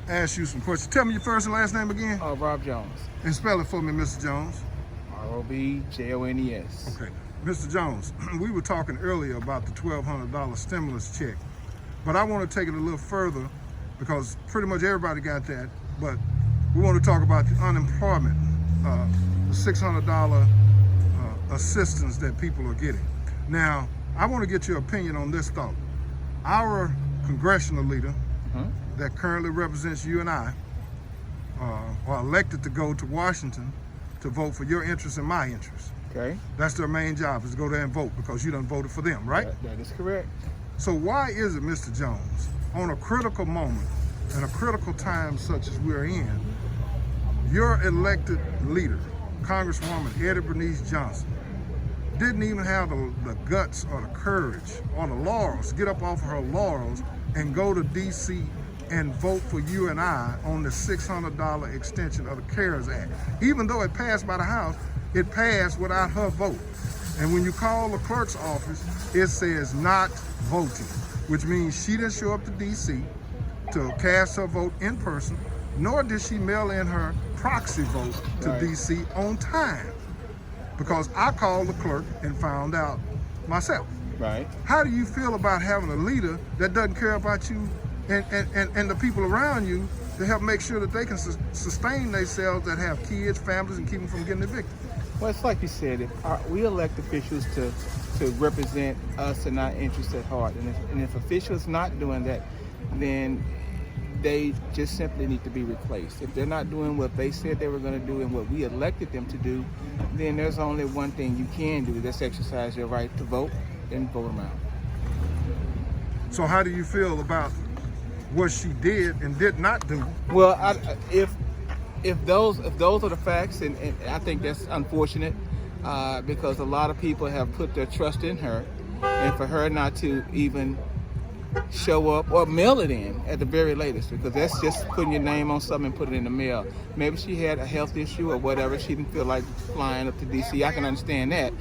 ask you some questions. Tell me your first and last name again. Rob Jones. And spell it for me, Mr. Jones. ROBJONES. Okay. Mr. Jones, we were talking earlier about the $1,200 stimulus check, but I want to take it a little further because pretty much everybody got that, but we want to talk about the unemployment, the $600 assistance that people are getting. Now, I want to get your opinion on this thought. Our congressional leader that currently represents you and I are elected to go to Washington to vote for your interests and my interests. Okay. That's their main job, is to go there and vote because you done voted for them, right? That is correct. So why is it, Mr. Jones, on a critical moment, in a critical time such as we're in, your elected leader, Congresswoman Eddie Bernice Johnson, didn't even have the guts or the courage or the laurels, get up off of her laurels and go to D.C. and vote for you and I on the $600 extension of the CARES Act. Even though it passed by the House, it passed without her vote. And when you call the clerk's office, it says not voting, which means she didn't show up to D.C. to cast her vote in person, nor did she mail in her proxy vote to D.C. on time. Because I called the clerk and found out myself. Right. How do you feel about having a leader that doesn't care about you and the people around you to help make sure that they can sustain themselves, that have kids, families, and keep them from getting evicted? Well, it's like you said, we elect officials to represent us and our interests at heart. And if officials not doing that, then they just simply need to be replaced. If they're not doing what they said they were going to do and what we elected them to do, then there's only one thing you can do. That's exercise your right to vote and vote them out. So how do you feel about what she did and did not do? Well, if those are the facts, and I think that's unfortunate because a lot of people have put their trust in her, and for her not to even show up or mail it in at the very latest, because that's just putting your name on something and put it in the mail. Maybe she had a health issue or whatever. She didn't feel like flying up to D.C. I can understand that,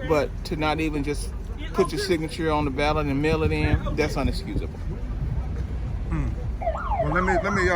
but to not even just put your signature on the ballot and mail it in, that's unexcusable. Well, let me